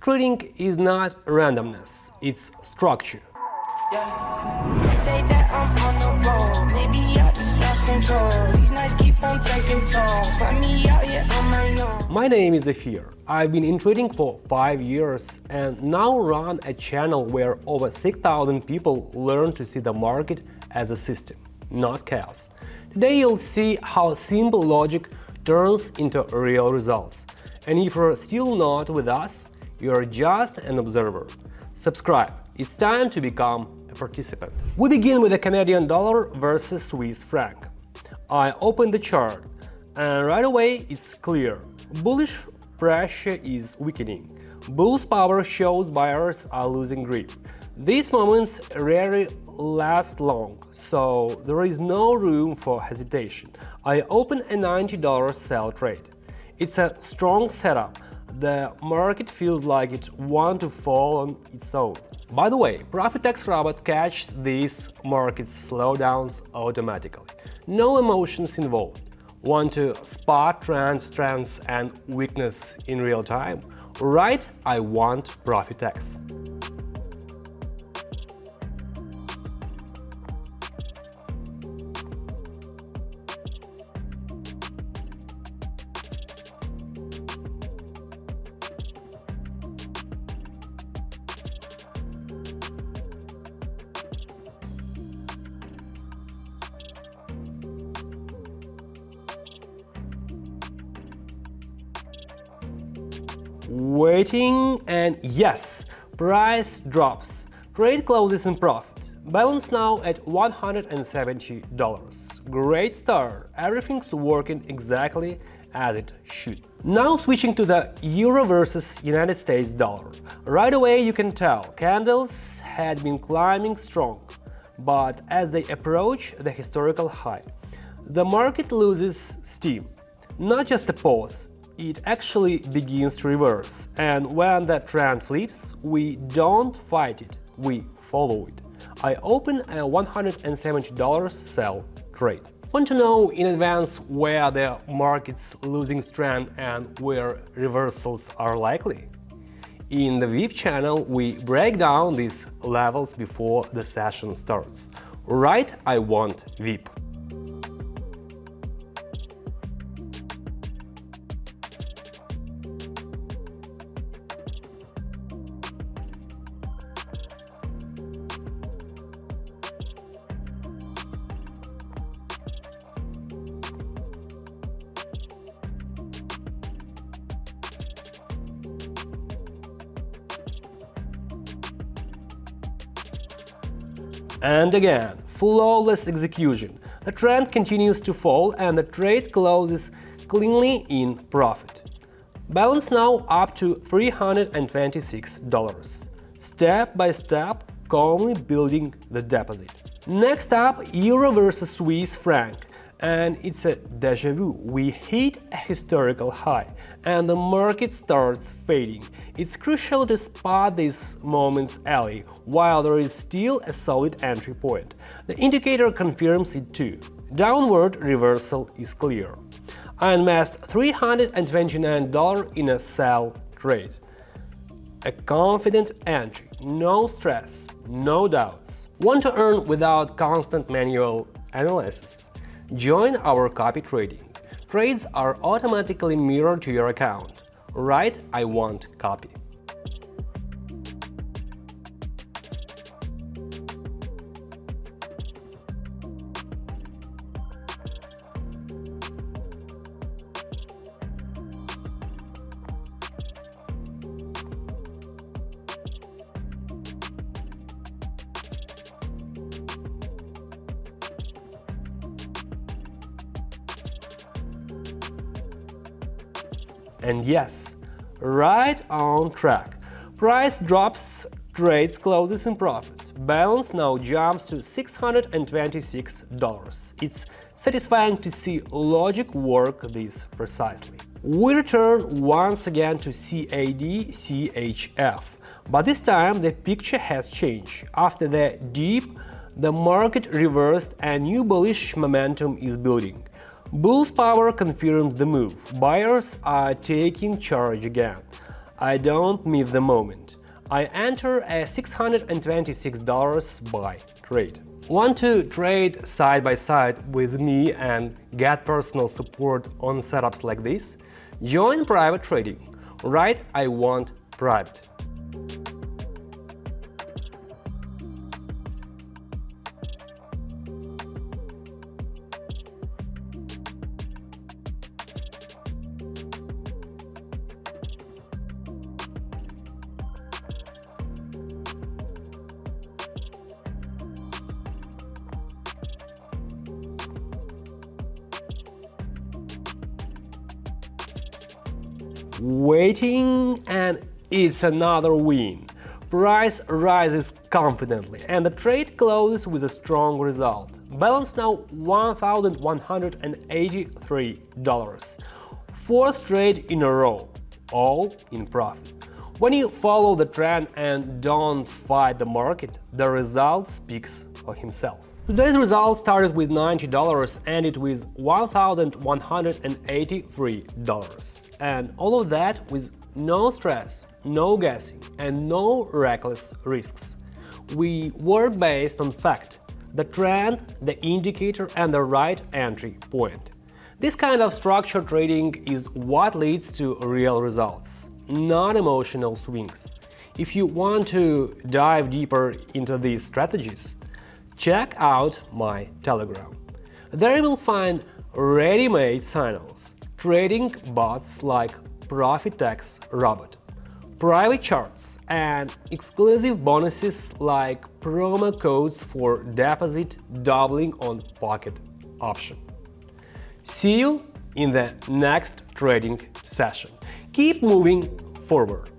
Trading is not randomness, it's structure. They say that I'm on the road. Maybe I just lost control. These nights keep on taking toll. Find me out here on my own. My name is Zafir. I've been in trading for 5 years and now run a channel where over 6,000 people learn to see the market as a system, not chaos. Today you'll see how simple logic turns into real results. And if you're still not with us, you're just an observer. Subscribe. It's time to become a participant. We begin with the Canadian dollar versus Swiss franc. I open the chart and right away it's clear. Bullish pressure is weakening. Bull's power shows buyers are losing grip. These moments rarely last long, so there is no room for hesitation. I open a $90 sell trade. It's a strong setup. The market feels like it wants to fall on its own. By the way, Profitex robot catches these market slowdowns automatically. No emotions involved. Want to spot trends and weakness in real time? Right, I want Profitex. Waiting, and yes, price drops. Trade closes in profit. Balance now at $170. Great start. Everything's working exactly as it should. Now switching to the euro versus United States dollar. Right away you can tell candles had been climbing strong, but as they approach the historical high, the market loses steam. Not just a pause. It actually begins to reverse, and when the trend flips, we don't fight it, we follow it. I open a $170 sell trade. Want to know in advance where the market's losing trend and where reversals are likely? In the VIP channel, we break down these levels before the session starts. Right, I want VIP. And again, flawless execution. The trend continues to fall and the trade closes cleanly in profit. Balance now up to $326. Step by step, calmly building the deposit. Next up, euro versus Swiss franc. And it's a deja vu. We hit a historical high and the market starts fading. It's crucial to spot these moments early while there is still a solid entry point. The indicator confirms it too. Downward reversal is clear. I invest $329 in a sell trade. A confident entry, no stress, no doubts. Want to earn without constant manual analysis? Join our copy trading. Trades are automatically mirrored to your account. Right, I want copy. And yes, right on track. Price drops, trades closes in profit. Balance now jumps to $626. It's satisfying to see logic work this precisely. We return once again to CAD CHF, but this time the picture has changed. After the dip, the market reversed and new bullish momentum is building. Bull's power confirms the move. Buyers are taking charge again. I don't miss the moment. I enter a $626 buy trade. Want to trade side by side with me and get personal support on setups like this? Join private trading. Write I want private. Waiting, and it's another win. Price rises confidently and the trade closes with a strong result. Balance now $1,183. Fourth trade in a row, all in profit. When you follow the trend and don't fight the market, the result speaks for himself. Today's result started with $90, ended with $1,183. And all of that with no stress, no guessing, and no reckless risks. We work based on fact, the trend, the indicator, and the right entry point. This kind of structured trading is what leads to real results, not emotional swings. If you want to dive deeper into these strategies, check out my Telegram. There you will find ready-made signals, trading bots like ProfitX Robot, private charts, and exclusive bonuses like promo codes for deposit doubling on pocket option. See you in the next trading session. Keep moving forward.